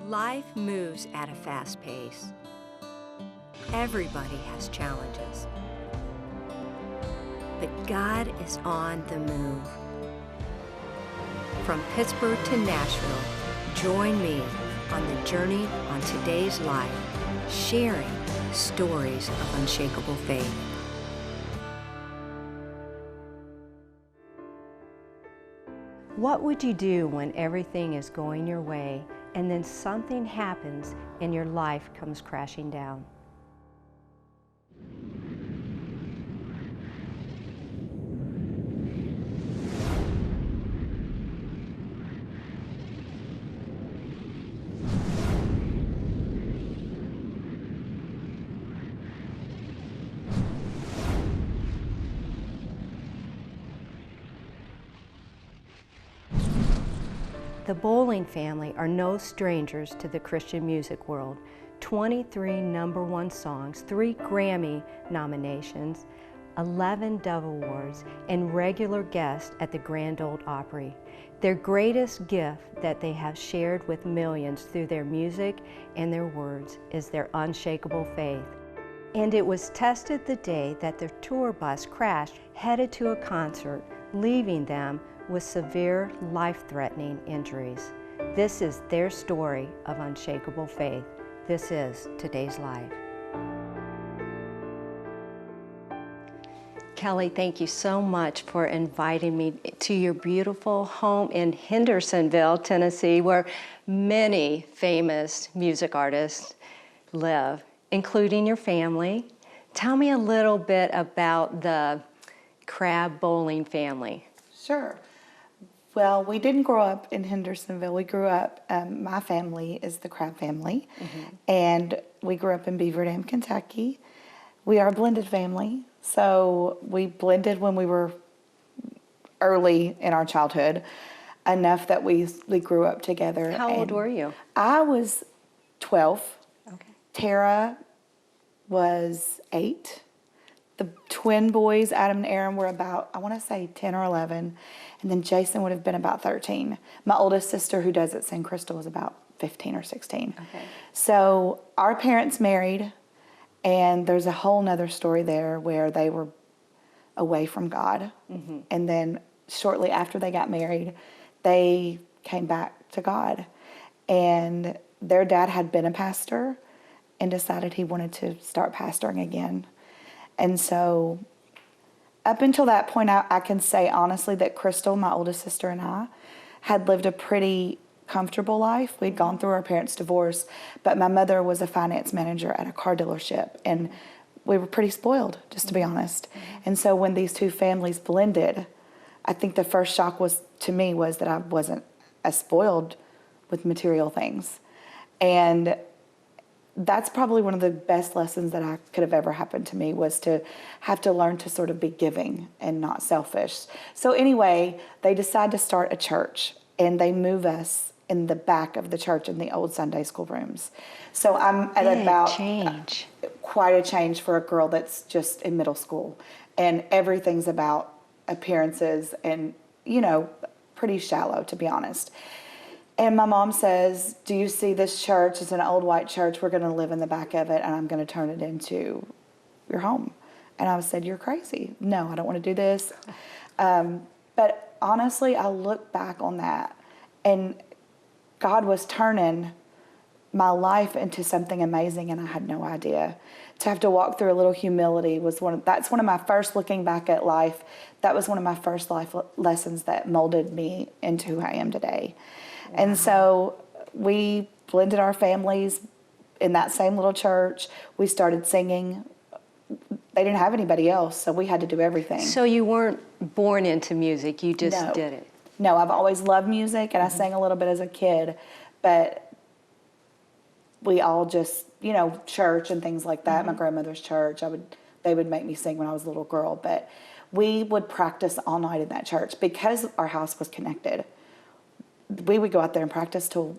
Life moves at a fast pace. Everybody has challenges. But God is on the move. From Pittsburgh to Nashville, join me on the journey on today's life, sharing stories of unshakable faith. What would you do when everything is going your way and then something happens and your life comes crashing down? The Bowling family are no strangers to the Christian music world. 23 #1 songs, 3 Grammy nominations, 11 Dove Awards, and regular guests at the Grand Ole Opry. Their greatest gift that they have shared with millions through their music and their words is their unshakable faith. And it was tested the day that their tour bus crashed headed to a concert, leaving them with severe life-threatening injuries. This is their story of unshakable faith. This is today's life. Kelly, thank you so much for inviting me to your beautiful home in Hendersonville, Tennessee, where many famous music artists live, including your family. Tell me a little bit about the Crabb Bowling family. Sure. Well, we didn't grow up in Hendersonville. We grew up, my family is the Crabb family, and we grew up in Beaver Dam, Kentucky. We are a blended family, so we blended when we were early in our childhood, enough that we grew up together. How old were you? I was 12. Okay. Tara was 8. The twin boys, Adam and Aaron, were about, I want to say 10 or 11. And then Jason would have been about 13. My oldest sister, who does it, St. Crystal, was about 15 or 16. Okay. So our parents married, and there's a whole nother story there where they were away from God. And then shortly after they got married, they came back to God. And their dad had been a pastor and decided he wanted to start pastoring again. And so up until that point, I can say honestly that Crystal, my oldest sister, and I had lived a pretty comfortable life. We'd gone through our parents' divorce, but my mother was a finance manager at a car dealership, and we were pretty spoiled, just to be honest. And so when these two families blended, I think the first shock to me was that I wasn't as spoiled with material things. And that's probably one of the best lessons that could have ever happened to me, was to have to learn to sort of be giving and not selfish. So anyway, they decide to start a church, and they move us in the back of the church in the old Sunday school rooms. So I'm at quite a change for a girl that's just in middle school, and everything's about appearances and, pretty shallow, to be honest. And my mom says, do you see this church? It's an old white church. We're going to live in the back of it, and I'm going to turn it into your home. And I said, you're crazy. No, I don't want to do this. But honestly, I look back on that, and God was turning my life into something amazing, and I had no idea. To have to walk through a little humility that's one of my first, looking back at life, that was one of my first life lessons that molded me into who I am today. Wow. And so we blended our families in that same little church. We started singing. They didn't have anybody else, so we had to do everything. So you weren't born into music, you just did it? No, I've always loved music, and I sang a little bit as a kid, but we all just, church and things like that. My grandmother's church, they would make me sing when I was a little girl, but we would practice all night in that church because our house was connected. We would go out there and practice till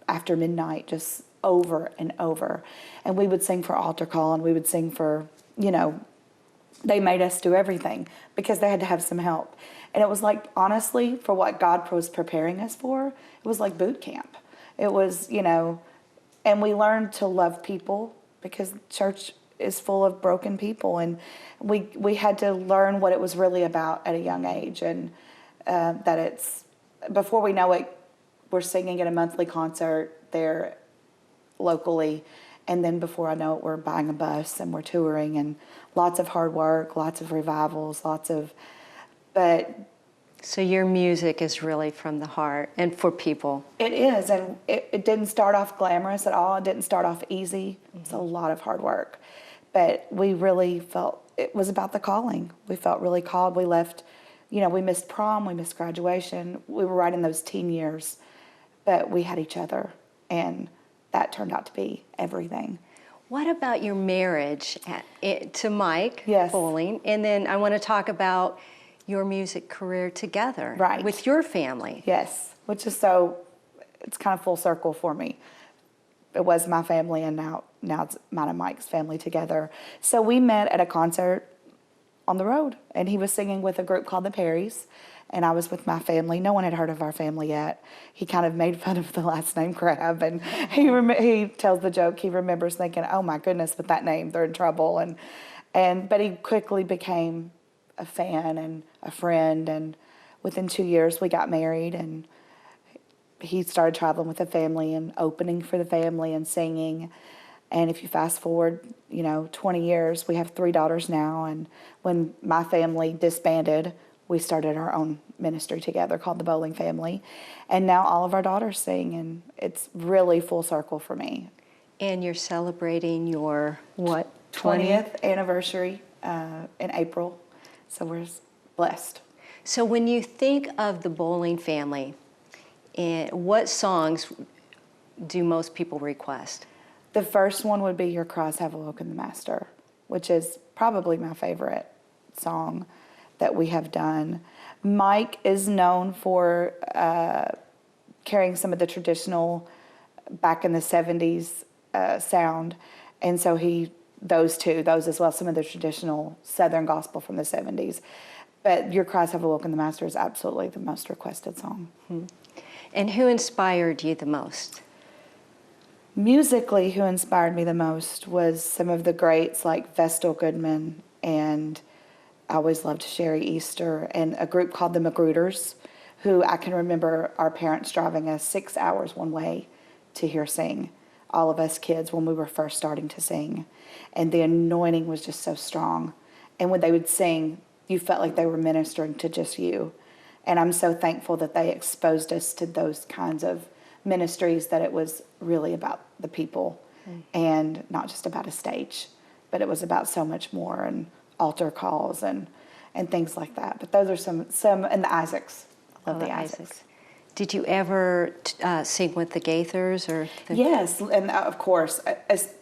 after midnight, just over and over. And we would sing for altar call, and we would sing for, they made us do everything because they had to have some help. And it was like, honestly, for what God was preparing us for, it was like boot camp. It was, you know, and we learned to love people because church is full of broken people, and we had to learn what it was really about at a young age, and that it's, before we know it, we're singing at a monthly concert there locally, and then before I know it, we're buying a bus and we're touring, and lots of hard work, lots of revivals, but So your music is really from the heart and for people. it is, and it didn't start off glamorous at all. It didn't start off easy. It's a lot of hard work, but we really felt it was about the calling. We felt really called. We left, you know, we missed prom, we missed graduation. We were right in those teen years, but we had each other, and that turned out to be everything. What about your marriage to Mike Yes. Bowling? And then I want to talk about your music career together Right. with your family. Yes, which is it's kind of full circle for me. It was my family, and now it's mine and Mike's family together. So we met at a concert on the road, and he was singing with a group called the Perrys, and I was with my family. No one had heard of our family yet. He kind of made fun of the last name Crabb, and he tells the joke. He remembers thinking, "Oh my goodness, with that name, they're in trouble." But he quickly became a fan and a friend, and within 2 years we got married, and he started traveling with the family and opening for the family and singing. And if you fast forward, 20 years, we have 3 daughters now, and when my family disbanded, we started our own ministry together called the Bowling Family, and now all of our daughters sing, and it's really full circle for me. And you're celebrating your, what, 20th anniversary in April, so we're blessed. So when you think of the Bowling family, what songs do most people request? The first one would be Your Cries Have Awoken the Master, which is probably my favorite song that we have done. Mike is known for carrying some of the traditional, back in the 70s sound, and so those as well, some of the traditional Southern gospel from the 70s. But Your Cries Have Awoken the Master is absolutely the most requested song. Mm-hmm. And who inspired you the most? Musically, who inspired me the most was some of the greats like Vestal Goodman, and I always loved Sherry Easter, and a group called the Magruder's, who I can remember our parents driving us 6 hours one way to hear sing, all of us kids when we were first starting to sing. And the anointing was just so strong. And when they would sing, you felt like they were ministering to just you. And I'm so thankful that they exposed us to those kinds of ministries, that it was really about the people and not just about a stage, but it was about so much more, and altar calls and things like that. But those are some and the Isaacs. I love the Isaacs. Did you ever sing with the Gaithers or? Yes, and of course, as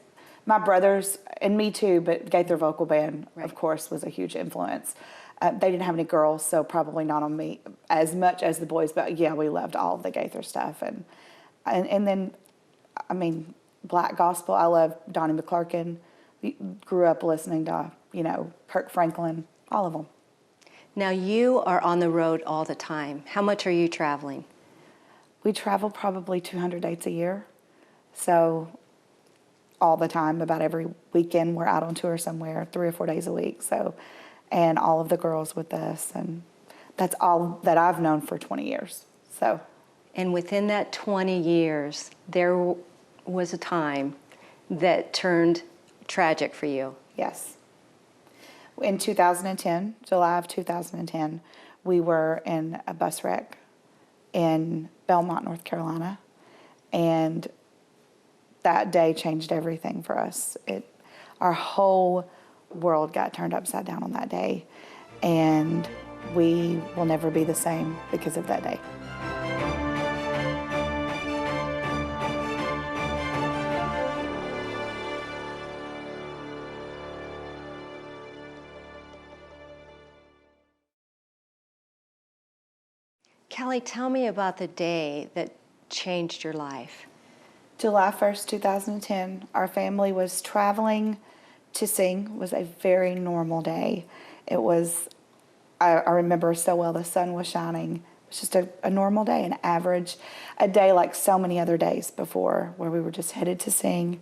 my brothers and me too, but Gaither Vocal Band, Right. of course, was a huge influence. They didn't have any girls, so probably not on me as much as the boys, but yeah, we loved all of the Gaither stuff. And then, I mean, Black Gospel, I love Donnie McClurkin. We grew up listening to, Kirk Franklin, all of them. Now you are on the road all the time. How much are you traveling? We travel probably 200 dates a year. So all the time, about every weekend, we're out on tour somewhere, 3 or 4 days a week. So, and all of the girls with us, and that's all that I've known for 20 years. So. And within that 20 years, there was a time that turned tragic for you. Yes. In 2010, July of 2010, we were in a bus wreck in Belmont, North Carolina, and that day changed everything for us. Our whole world got turned upside down on that day, and we will never be the same because of that day. Kelly, tell me about the day that changed your life. July 1st, 2010, our family was traveling to sing. It was a very normal day. It was, I remember so well, the sun was shining was just a normal day, an average, a day like so many other days before, where we were just headed to sing.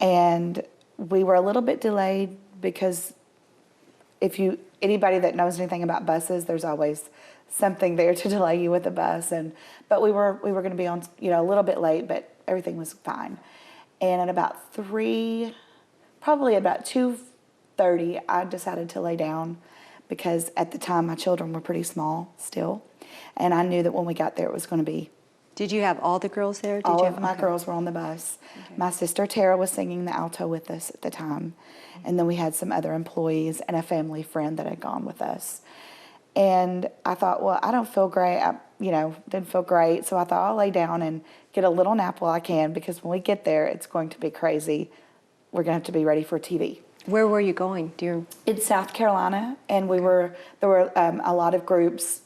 And we were a little bit delayed because anybody that knows anything about buses, there's always something there to delay you with a bus. But we were going to be on, a little bit late, but everything was fine. And at about probably about 2:30, I decided to lay down because at the time my children were pretty small still. And I knew that when we got there, it was going to be. Did you have all the girls there? All of my girls were on the bus. Okay. My sister Tara was singing the alto with us at the time. And then we had some other employees and a family friend that had gone with us. And I thought, well, I don't feel great. I, didn't feel great. So I thought I'll lay down and get a little nap while I can, because when we get there, it's going to be crazy. We're going to have to be ready for TV. Where were you going? In South Carolina, and there were a lot of groups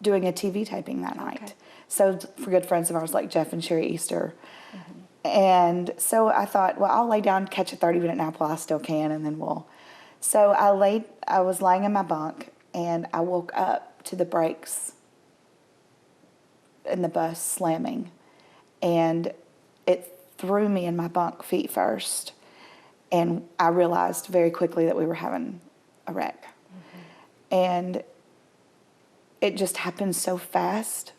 doing a TV taping that night. Okay. So for good friends of ours like Jeff and Sherry Easter. Mm-hmm. And so I thought, well, I'll lay down, catch a 30-minute nap while I still can, and then So I was laying in my bunk, and I woke up to the brakes in the bus slamming, and it threw me in my bunk feet first, and I realized very quickly that we were having a wreck. Mm-hmm. And it just happened so fast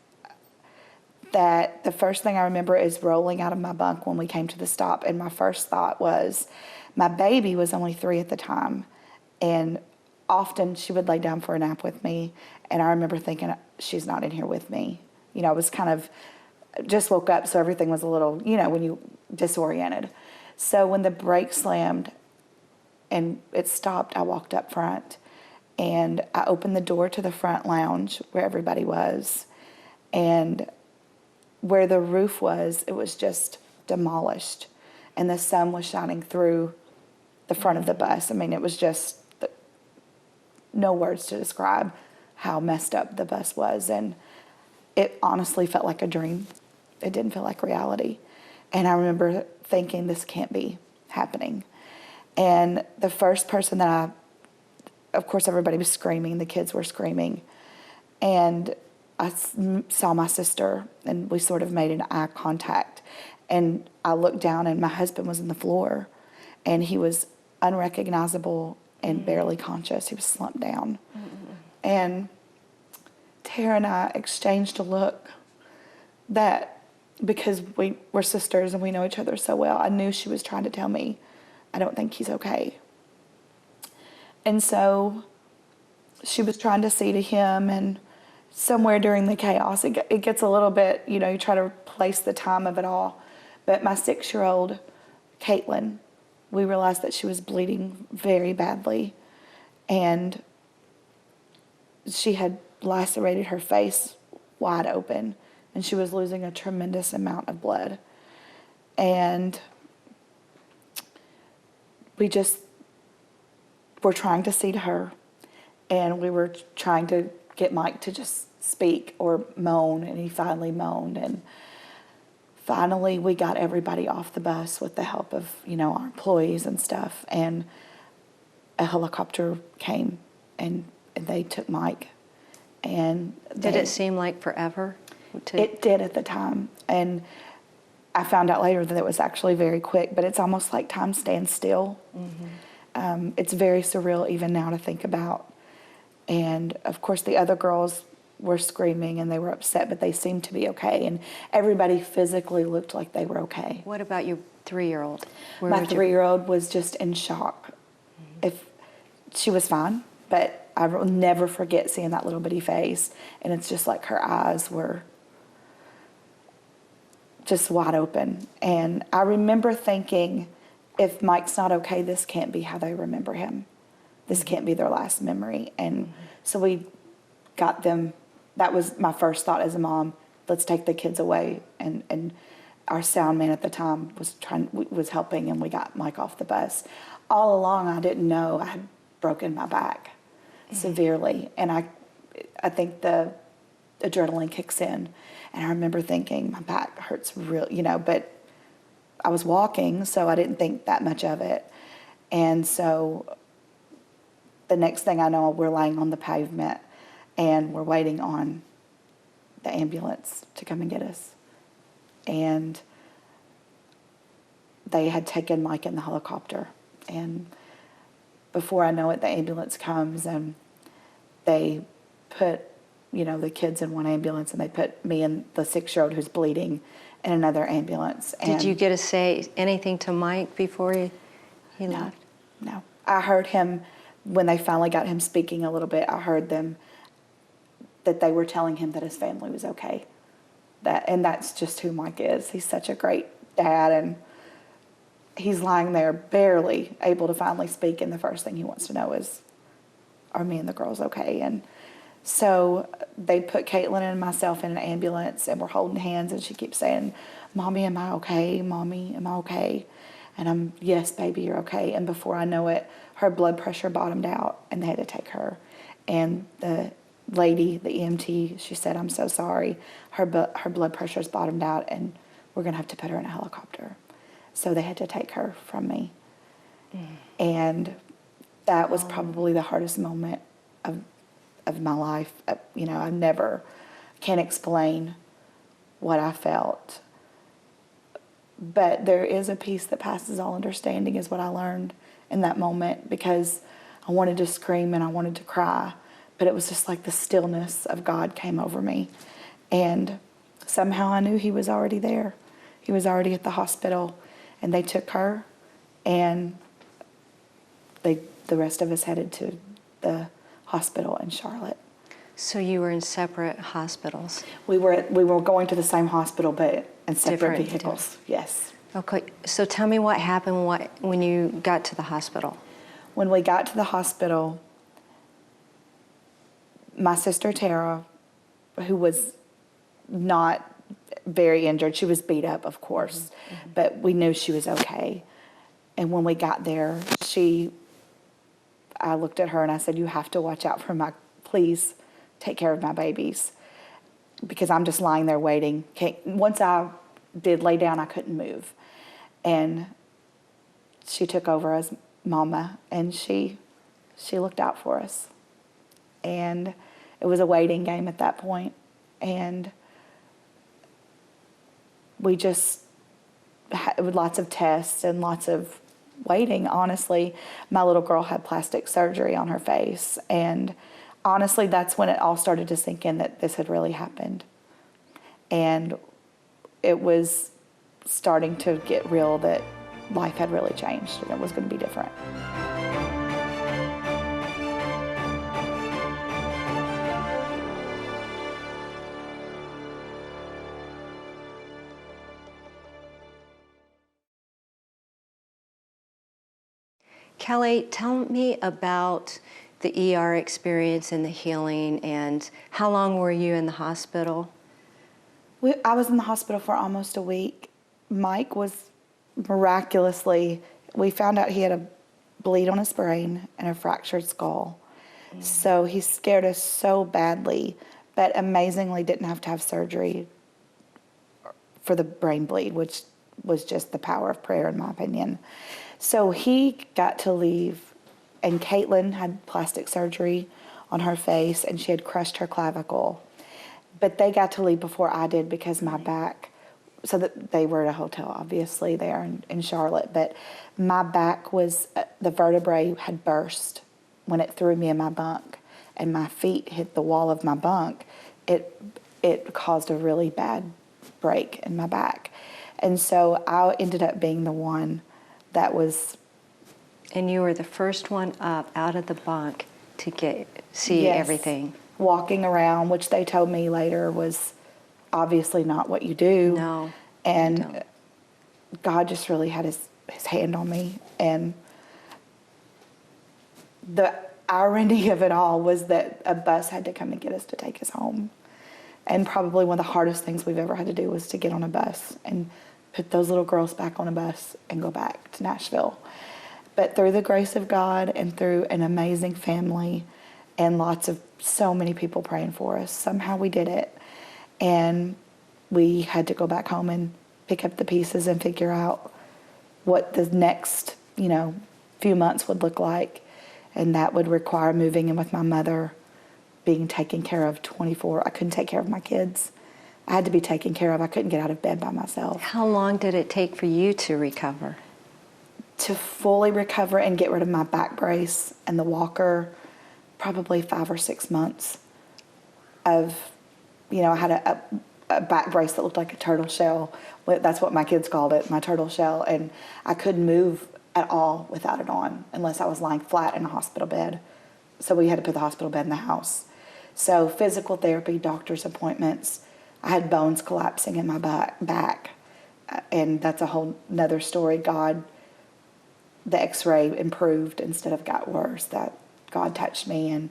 that the first thing I remember is rolling out of my bunk when we came to the stop, and my first thought was, my baby was only 3 at the time, and often she would lay down for a nap with me, and I remember thinking, she's not in here with me. I was kind of, just woke up, so everything was a little, when you disoriented. So when the brake slammed and it stopped, I walked up front, and I opened the door to the front lounge where everybody was, and where the roof was, it was just demolished, and the sun was shining through the front of the bus. I mean, it was just no words to describe how messed up the bus was, and it honestly felt like a dream. It didn't feel like reality. And I remember thinking, this can't be happening. And the first person that of course everybody was screaming, the kids were screaming, and I saw my sister, and we sort of made an eye contact, and I looked down, and my husband was on the floor, and he was unrecognizable and mm-hmm. barely conscious. He was slumped down. Mm-hmm. And Tara and I exchanged a look that, because we were sisters and we know each other so well, I knew she was trying to tell me, I don't think he's okay. And so she was trying to see to him, and somewhere during the chaos, it gets a little bit, you try to place the time of it all. But my 6-year-old, Caitlin, we realized that she was bleeding very badly, and she had lacerated her face wide open, and she was losing a tremendous amount of blood. And we just were trying to see to her, and we were trying to get Mike to just speak or moan, and he finally moaned, and finally we got everybody off the bus with the help of, our employees and stuff, and a helicopter came, and they took Mike. And did it seem like forever? It did at the time, and I found out later that it was actually very quick, but it's almost like time stands still. Mm-hmm. It's very surreal even now to think about. And of course the other girls were screaming and they were upset, but they seemed to be okay, and everybody physically looked like they were okay. What about your 3-year-old? My 3-year-old was just in shock. Mm-hmm. If she was fine, but I will never forget seeing that little bitty face, and it's just like her eyes were just wide open. And I remember thinking, if Mike's not okay, this can't be how they remember him. This can't be their last memory. And so we got them. That was my first thought as a mom. Let's take the kids away. And our sound man at the time was helping, and we got Mike off the bus. All along, I didn't know I had broken my back severely, and I think the adrenaline kicks in, and I remember thinking my back hurts real, but I was walking, so I didn't think that much of it. And so the next thing I know, we're laying on the pavement, and we're waiting on the ambulance to come and get us. And they had taken Mike in the helicopter. And before I know it, the ambulance comes and they put, the kids in one ambulance, and they put me and the 6-year-old who's bleeding in another ambulance. And did you get to say anything to Mike before he left? No. I heard him, when they finally got him speaking a little bit, I heard them, that they were telling him that his family was okay. And that's just who Mike is. He's such a great dad, and he's lying there barely able to finally speak, and the first thing he wants to know is, are me and the girls okay? And so they put Caitlin and myself in an ambulance, and we're holding hands, and she keeps saying, Mommy, am I okay? Mommy, am I okay? And I'm, yes, baby, you're okay. And before I know it, her blood pressure bottomed out, and they had to take her. And the lady, the EMT, she said, I'm so sorry. Her blood pressure's bottomed out, and we're going to have to put her in a helicopter. So they had to take her from me. And that was probably the hardest moment of my life. I can't explain what I felt. But there is a peace that passes all understanding, is what I learned in that moment, because I wanted to scream and I wanted to cry, but it was just like the stillness of God came over me. And somehow I knew he was already there. He was already at the hospital, and they took her, and the rest of us headed to the hospital in Charlotte. So you were in separate hospitals? We were going to the same hospital, but in separate vehicles. Yes. Okay. So tell me what happened when you got to the hospital. When we got to the hospital, my sister Tara, who was not very injured, she was beat up, of course, but we knew she was okay. And when we got there, I looked at her and I said, you have to watch out for please take care of my babies, because I'm just lying there waiting. Once I did lay down, I couldn't move. And she took over as mama, and she looked out for us. And it was a waiting game at that point. And we just had lots of tests and lots of waiting. Honestly, my little girl had plastic surgery on her face, and honestly, that's when it all started to sink in that this had really happened. And it was starting to get real that life had really changed and it was going to be different. Kelly, tell me about the ER experience and the healing, and how long were you in the hospital? I was in the hospital for almost a week. Mike was miraculously, we found out he had a bleed on his brain and a fractured skull. So he scared us so badly, but amazingly didn't have to have surgery for the brain bleed, which was just the power of prayer, in my opinion. So he got to leave, and Caitlin had plastic surgery on her face, and she had crushed her clavicle. But they got to leave before I did, because my back, so that they were at a hotel, obviously, there in Charlotte, but my back was, the vertebrae had burst when it threw me in my bunk, and my feet hit the wall of my bunk. It caused a really bad break in my back. And so I ended up being the one that was... And you were the first one up out of the bunk to see everything. Walking around, which they told me later was obviously not what you do. No. And God just really had his hand on me. And the irony of it all was that a bus had to come and get us to take us home. And probably one of the hardest things we've ever had to do was to get on a bus and put those little girls back on a bus and go back to Nashville. But through the grace of God and through an amazing family and so many people praying for us, somehow we did it. And we had to go back home and pick up the pieces and figure out what the next, few months would look like. And that would require moving in with my mother being taken care of 24. I couldn't take care of my kids. I had to be taken care of. I couldn't get out of bed by myself. How long did it take for you to recover? To fully recover and get rid of my back brace and the walker, probably 5 or 6 months of, I had a back brace that looked like a turtle shell. That's what my kids called it, my turtle shell. And I couldn't move at all without it on unless I was lying flat in a hospital bed. So we had to put the hospital bed in the house. So physical therapy, doctor's appointments. I had bones collapsing in my back. And that's a whole nother story. The x-ray improved instead of got worse. That God touched me.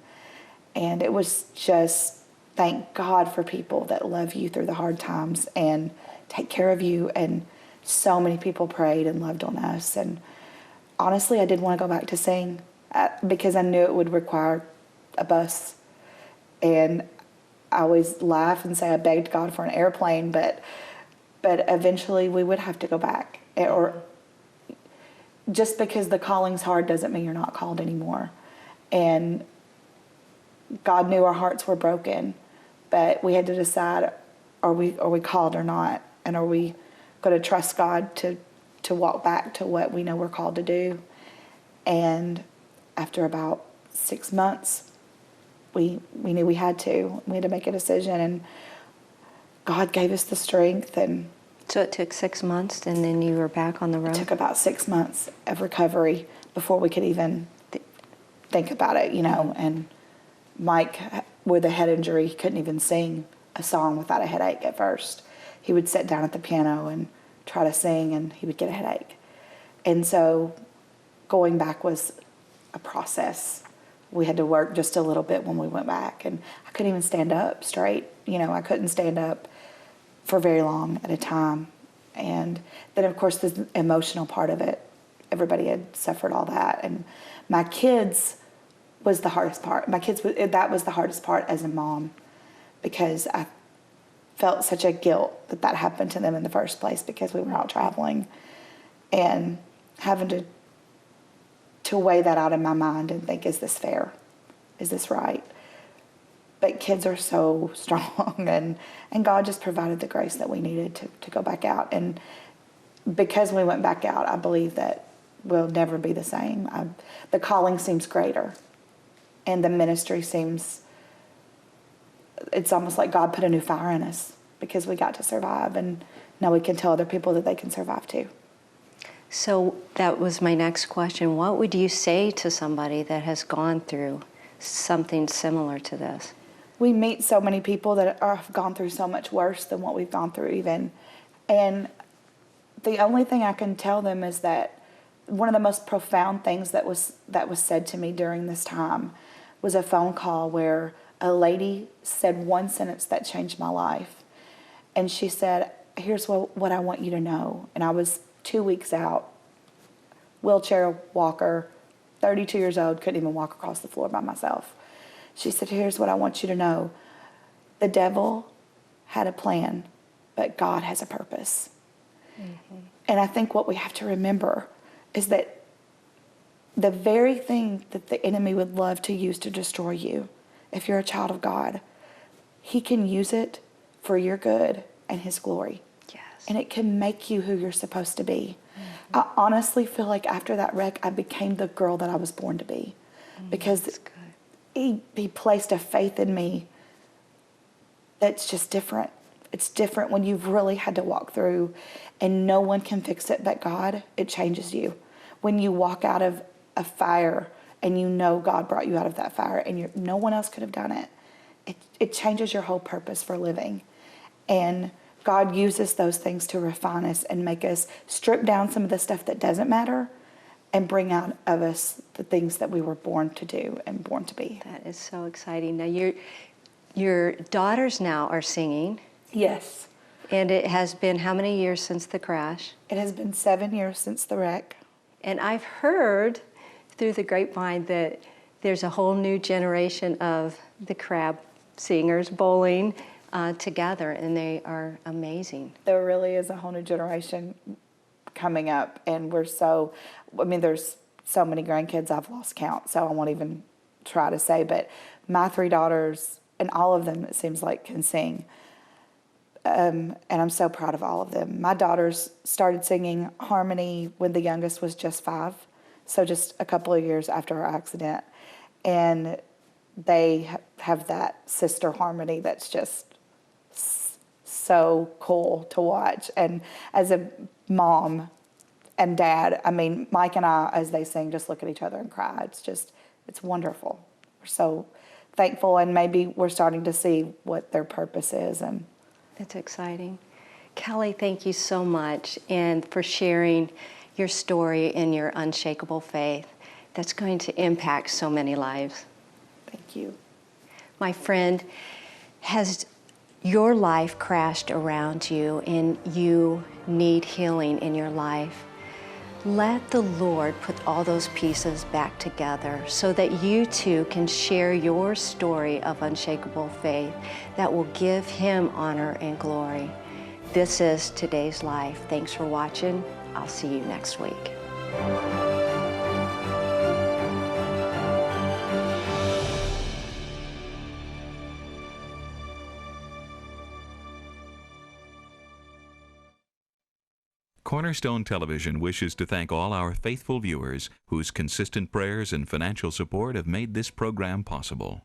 And it was just, thank God for people that love you through the hard times and take care of you. And so many people prayed and loved on us. And honestly, I did want to go back to sing because I knew it would require a bus. And I always laugh and say I begged God for an airplane, but eventually we would have to go back. Or just because the calling's hard doesn't mean you're not called anymore. And God knew our hearts were broken, but we had to decide, are we called or not? And are we going to trust God to walk back to what we know we're called to do? And after about 6 months, we knew we had to. We had to make a decision, and God gave us the strength. And so it took 6 months, and then you were back on the road? It took about 6 months of recovery before we could even think about it, And Mike, with a head injury, he couldn't even sing a song without a headache at first. He would sit down at the piano and try to sing, and he would get a headache. And so going back was a process. We had to work just a little bit when we went back, and I couldn't even stand up straight. I couldn't stand up for very long at a time. And then, of course, the emotional part of it. Everybody had suffered all that, and my kids was the hardest part. That was the hardest part as a mom, because I felt such a guilt that happened to them in the first place because we were out traveling, and having to weigh that out in my mind and think, is this fair? Is this right? But kids are so strong, and God just provided the grace that we needed to go back out. And because we went back out, I believe that we'll never be the same. The calling seems greater, and the ministry it's almost like God put a new fire in us because we got to survive, and now we can tell other people that they can survive too. So that was my next question. What would you say to somebody that has gone through something similar to this? We meet so many people that have gone through so much worse than what we've gone through even. And the only thing I can tell them is that one of the most profound things that was said to me during this time was a phone call where a lady said one sentence that changed my life. And she said, here's what I want you to know. And I was 2 weeks out, wheelchair walker, 32 years old, couldn't even walk across the floor by myself. She said, here's what I want you to know. The devil had a plan, but God has a purpose. Mm-hmm. And I think what we have to remember is that the very thing that the enemy would love to use to destroy you, if you're a child of God, he can use it for your good and his glory. Yes. And it can make you who you're supposed to be. Mm-hmm. I honestly feel like after that wreck, I became the girl that I was born to be. Because he placed a faith in me that's just different. It's different when you've really had to walk through and no one can fix it but God. It changes you. When you walk out of a fire and you know God brought you out of that fire and no one else could have done it, it changes your whole purpose for living. And God uses those things to refine us and make us strip down some of the stuff that doesn't matter and bring out of us the things that we were born to do and born to be. That is so exciting. Now, your daughters now are singing. Yes. And it has been how many years since the crash? It has been 7 years since the wreck. And I've heard through the grapevine that there's a whole new generation of the Crabb singers bowling together, and they are amazing. There really is a whole new generation coming up, and there's so many grandkids I've lost count, so I won't even try to say, but my 3 daughters, and all of them, it seems like, can sing. And I'm so proud of all of them. My daughters started singing harmony when the youngest was just 5, so just a couple of years after our accident. And they have that sister harmony that's just so cool to watch. And as a mom and dad, I mean, Mike and I, as they sing, just look at each other and cry. It's wonderful. We're so thankful, and maybe we're starting to see what their purpose is. And that's exciting. Kelly, thank you so much, and for sharing your story and your unshakable faith. That's going to impact so many lives. Thank you. My friend, has your life crashed around you and you need healing in your life? Let the Lord put all those pieces back together so that you too can share your story of unshakable faith that will give Him honor and glory. This is Today's Life. Thanks for watching. I'll see you next week. Cornerstone Television wishes to thank all our faithful viewers whose consistent prayers and financial support have made this program possible.